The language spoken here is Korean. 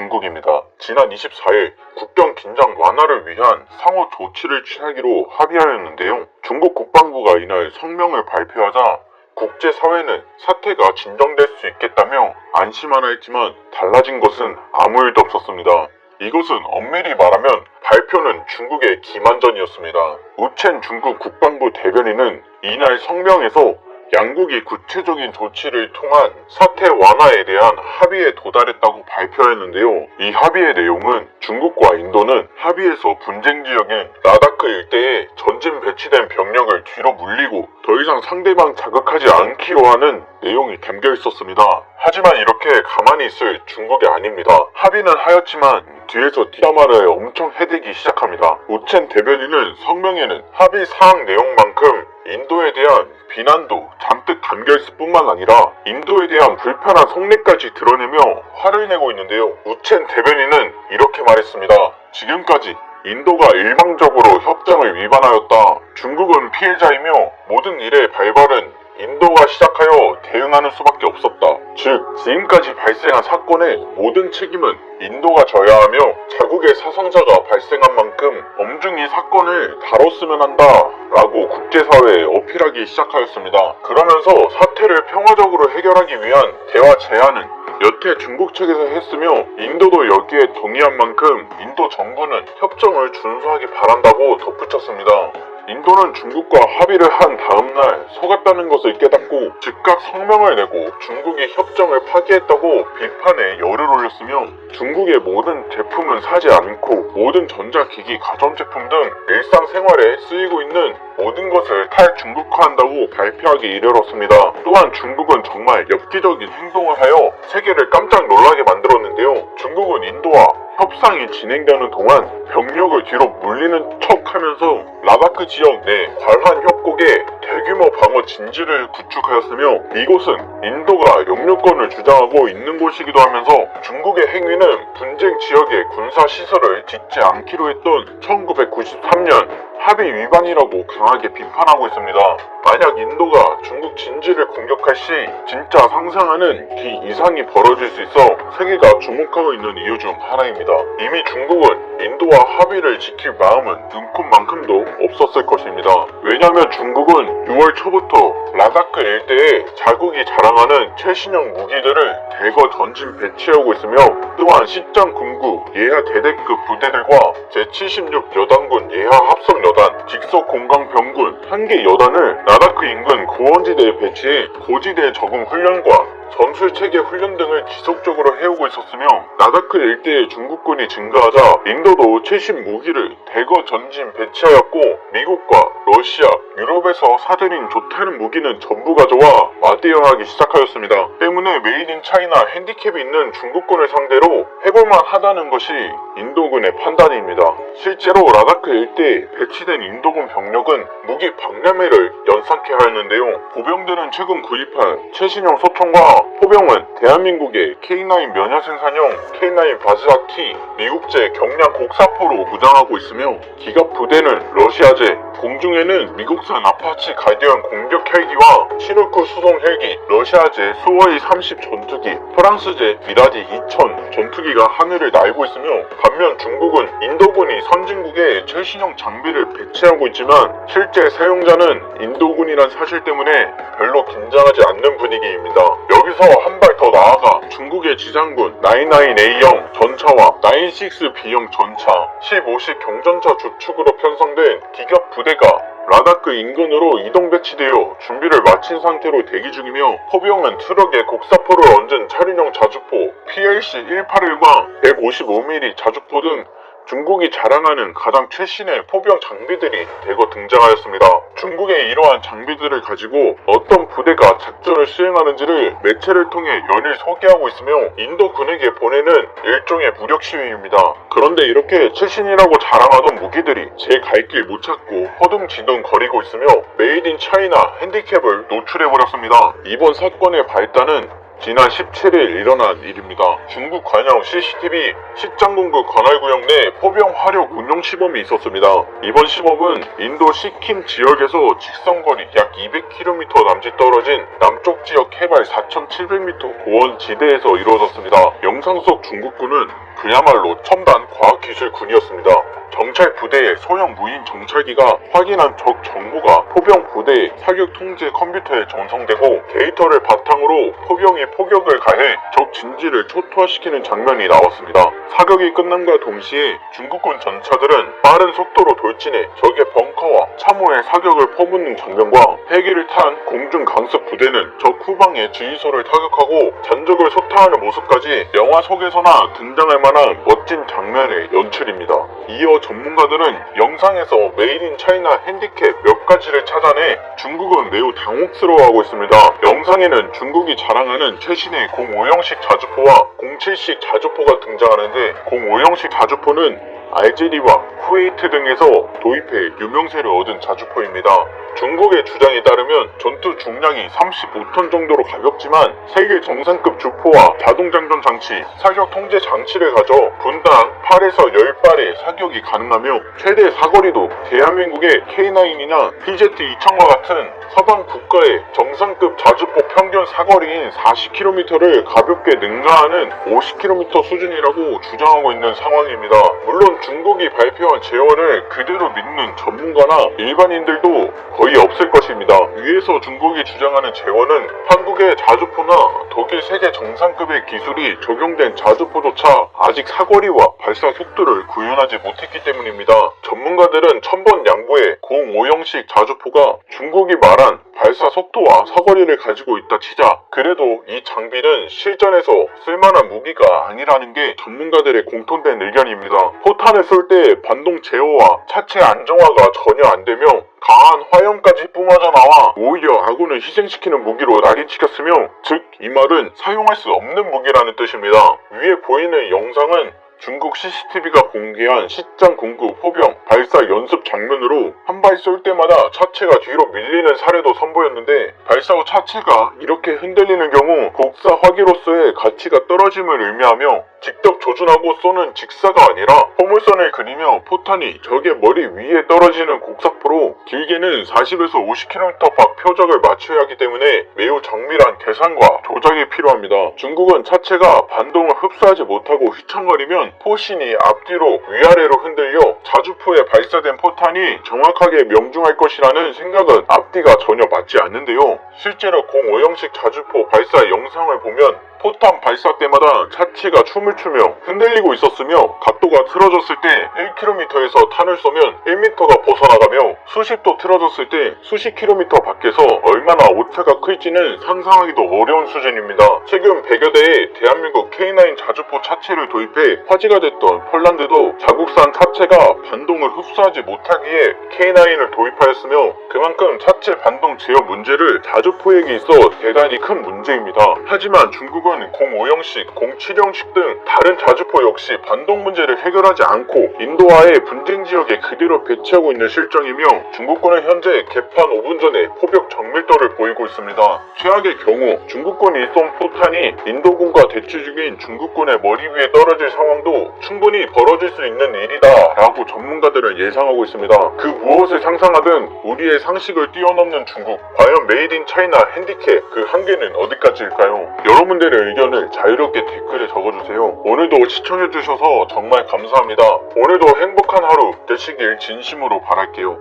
중국입니다. 지난 24일 국경 긴장 완화를 위한 상호 조치를 취하기로 합의하였는데요. 중국 국방부가 이날 성명을 발표하자 국제사회는 사태가 진정될 수 있겠다며 안심하라 했지만 달라진 것은 아무 일도 없었습니다. 이것은 엄밀히 말하면 발표는 중국의 기만전이었습니다. 우첸 중국 국방부 대변인은 이날 성명에서 양국이 구체적인 조치를 통한 사태 완화에 대한 합의에 도달했다고 발표했는데요. 이 합의의 내용은 중국과 인도는 합의에서 분쟁 지역인 라다크 일대에 전진 배치된 병력을 뒤로 물리고 더 이상 상대방 자극하지 않기로 하는 내용이 담겨 있었습니다. 하지만 이렇게 가만히 있을 중국이 아닙니다. 합의는 하였지만 뒤에서 뒷담화를 엄청 해대기 시작합니다. 우첸 대변인은 성명에는 합의 사항 내용만큼 인도에 대한 비난도 잔뜩 담겨있을 뿐만 아니라 인도에 대한 불편한 속내까지 드러내며 화를 내고 있는데요. 우첸 대변인은 이렇게 말했습니다. 지금까지 인도가 일방적으로 협정을 위반하였다. 중국은 피해자이며 모든 일의 발발은 인도가 시작하여 대응하는 수밖에 없었다. 즉, 지금까지 발생한 사건의 모든 책임은 인도가 져야 하며 자국의 사상자가 발생한 만큼 엄중히 사건을 다뤘으면 한다 라고 국제사회에 어필하기 시작하였습니다. 그러면서 사태를 평화적으로 해결하기 위한 대화 제안은 여태 중국 측에서 했으며 인도도 여기에 동의한 만큼 인도 정부는 협정을 준수하기 바란다고 덧붙였습니다. 인도는 중국과 합의를 한 다음날 속았다는 것을 깨닫고 즉각 성명을 내고 중국이 협정을 파기했다고 비판에 열을 올렸으며 중국의 모든 제품은 사지 않고 모든 전자기기, 가전제품 등 일상생활에 쓰이고 있는 모든 것을 탈중국화한다고 발표하기 이르렀습니다. 또한 중국은 정말 엽기적인 행동을 하여 세계를 깜짝 놀라게 만들었는데요. 중국은 인도와 협상이 진행되는 동안 병력을 뒤로 물리는 척하면서 라다크 지역 내 관한 협곡에 대규모 방어 진지를 구축하였으며 이곳은 인도가 영유권을 주장하고 있는 곳이기도 하면서 중국의 행위는 분쟁 지역의 군사시설을 짓지 않기로 했던 1993년 합의 위반이라고 강하게 비판하고 있습니다. 만약 인도가 중국 진지를 공격할 시 진짜 상상하는 기 이상이 벌어질 수 있어 세계가 주목하고 있는 이유 중 하나입니다. 이미 중국은 인도와 합의를 지킬 마음은 눈꼽만큼도 없었을 것입니다. 왜냐하면 중국은 6월 초부터 라다크 일대에 자국이 자랑하는 최신형 무기들을 대거 전진 배치하고 있으며 또한 시장 군구 예하 대대급 부대들과 제76 여단군 예하 합성 여단, 직속 공강 병군 1개 여단을 라다크 인근 고원지대에 배치해 고지대 적응 훈련과 전술체계 훈련 등을 지속적으로 해오고 있었으며 라다크 일대의 중국군이 증가하자 인도도 최신 무기를 대거 전진 배치하였고 미국과 러시아, 유럽에서 사들인 좋다는 무기는 전부 가져와 맞대응하기 시작하였습니다. 때문에 메이드 인 차이나 핸디캡이 있는 중국군을 상대로 해볼만 하다는 것이 인도군의 판단입니다. 실제로 라다크 일대에 배치된 인도군 병력은 무기 박람회를 연상케 하였는데요. 보병들은 최근 구입한 최신형 소총과 포병은 대한민국의 K9 면허 생산용 K9 바즈라-T 미국제 경량 곡사포로 무장하고 있으며 기갑 부대는 러시아제, 공중에는 미국산 아파치 가디언 공격 헬기와 치누크 수송 헬기, 러시아제 수호이 30 전투기, 프랑스제 미라지 2000 전투기가 하늘을 날고 있으며 반면 중국은 인도군이 선진국에 최신형 장비를 배치하고 있지만 실제 사용자는 인도군이란 사실 때문에 별로 긴장하지 않는 분위기입니다. 여기서 한 발 더 나아가 중국의 지상군 99A형 전차와 96B형 전차, 15식 경전차 주축으로 편성된 기갑 부대가 라다크 인근으로 이동 배치되어 준비를 마친 상태로 대기 중이며 포병은 트럭에 곡사포를 얹은 차륜형 자주포 PLC-181과 155mm 자주포 등 중국이 자랑하는 가장 최신의 포병 장비들이 대거 등장하였습니다. 중국의 이러한 장비들을 가지고 어떤 부대가 작전을 수행하는지를 매체를 통해 연일 소개하고 있으며 인도군에게 보내는 일종의 무력 시위입니다. 그런데 이렇게 최신이라고 자랑하던 무기들이 제 갈 길 못 찾고 허둥지둥 거리고 있으며 메이드 인 차이나 핸디캡을 노출해버렸습니다. 이번 사건의 발단은 지난 17일 일어난 일입니다. 중국 관영 CCTV 시장공구 관할구역 내 포병 화력 운용 시범이 있었습니다. 이번 시범은 인도 시킴 지역에서 직선거리 약 200km 남짓 떨어진 남쪽 지역 해발 4,700m 고원 지대에서 이루어졌습니다. 영상 속 중국군은 그야말로 첨단 과학기술군이었습니다. 정찰 부대의 소형 무인 정찰기가 확인한 적 정보가 포병 부대의 사격 통제 컴퓨터에 전송되고 데이터를 바탕으로 포병이 포격을 가해 적 진지를 초토화시키는 장면이 나왔습니다. 사격이 끝남과 동시에 중국군 전차들은 빠른 속도로 돌진해 적의 벙커와 참호에 사격을 퍼붓는 장면과 헬기를 탄 공중 강습 부대는 적 후방의 지휘소를 타격하고 전적을 소탕하는 모습까지 영화 속에서나 등장할 만한 멋진 장면의 연출입니다. 이어 전문가들은 영상에서 메이드 인 차이나 핸디캡 몇 가지를 찾아내 중국은 매우 당혹스러워하고 있습니다. 영상에는 중국이 자랑하는 최신의 05형식 자주포와 07식 자주포가 등장하는데 05형식 자주포는 알제리와 쿠웨이트 등에서 도입해 유명세를 얻은 자주포입니다. 중국의 주장에 따르면 전투 중량이 35톤 정도로 가볍지만 세계 정상급 주포와 자동장전 장치, 사격 통제 장치를 가져 분당 8에서 10발의 사격이 가능하며 최대 사거리도 대한민국의 K9이나 PZ-2000과 같은 서방 국가의 정상급 자주포 평균 사거리인 40km를 가볍게 능가하는 50km 수준이라고 주장하고 있는 상황입니다. 물론 중국이 발표한 재원을 그대로 믿는 전문가나 일반인들도 거의 없을 것입니다. 위에서 중국이 주장하는 재원은 한국의 자주포나 독일 세계 정상급의 기술이 적용된 자주포조차 아직 사거리와 발사 속도를 구현하지 못했기 때문입니다. 전문가들은 천번 양보해 05형식 자주포가 중국이 말한 발사 속도와 사거리를 가지고 있다 치자 그래도 이 장비는 실전에서 쓸만한 무기가 아니라는 게 전문가들의 공통된 의견입니다. 포탄을 쏠 때 반동 제어와 차체 안정화가 전혀 안 되며 강한 화염까지 뿜어져 나와 오히려 아군을 희생시키는 무기로 낙인찍혔으며 즉 이 말은 사용할 수 없는 무기라는 뜻입니다. 위에 보이는 영상은 중국 CCTV가 공개한 시장 공급 포병 발사 연습 장면으로 한 발 쏠 때마다 차체가 뒤로 밀리는 사례도 선보였는데 발사 후 차체가 이렇게 흔들리는 경우 곡사 화기로서의 가치가 떨어짐을 의미하며 직접 조준하고 쏘는 직사가 아니라 포물선을 그리며 포탄이 적의 머리 위에 떨어지는 곡사포로 길게는 40에서 50km 밖 표적을 맞춰야 하기 때문에 매우 정밀한 계산과 조작이 필요합니다. 중국은 차체가 반동을 흡수하지 못하고 휘청거리면 포신이 앞뒤로 위아래로 흔들려 자주포에 발사된 포탄이 정확하게 명중할 것이라는 생각은 앞뒤가 전혀 맞지 않는데요. 실제로 05형식 자주포 발사 영상을 보면 포탄 발사 때마다 차체가 춤을 추며 흔들리고 있었으며 각도가 틀어졌을 때 1km에서 탄을 쏘면 1m가 벗어나가며 수십도 틀어졌을 때 수십 km 밖에서 얼마나 오차가 클지는 상상하기도 어려운 수준입니다. 최근 100여 대의 대한민국 K9 자주포 차체를 도입해 화제가 됐던 폴란드도 자국산 차체가 반동을 흡수하지 못하기에 K9을 도입하였으며 그만큼 차체 반동 제어 문제를 자주포에게 있어 대단히 큰 문제입니다. 하지만 중국은 05형식, 07형식 등 다른 자주포 역시 반동 문제를 해결하지 않고 인도와의 분쟁 지역에 그대로 배치하고 있는 실정이며 중국군은 현재 개판 5분 전에 포격 정밀도를 보이고 있습니다. 최악의 경우 중국군이 쏜 포탄이 인도군과 대치 중인 중국군의 머리 위에 떨어질 상황도 충분히 벌어질 수 있는 일이다 라고 전문가들은 예상하고 있습니다. 그 무엇을 상상하든 우리의 상식을 뛰어넘는 중국, 과연 메이드 인 차이나 핸디캡 그 한계는 어디까지일까요? 여러분들의 의견을 자유롭게 댓글에 적어주세요. 오늘도 시청해주셔서 정말 감사합니다. 오늘도 행복한 하루 되시길 진심으로 바랄게요.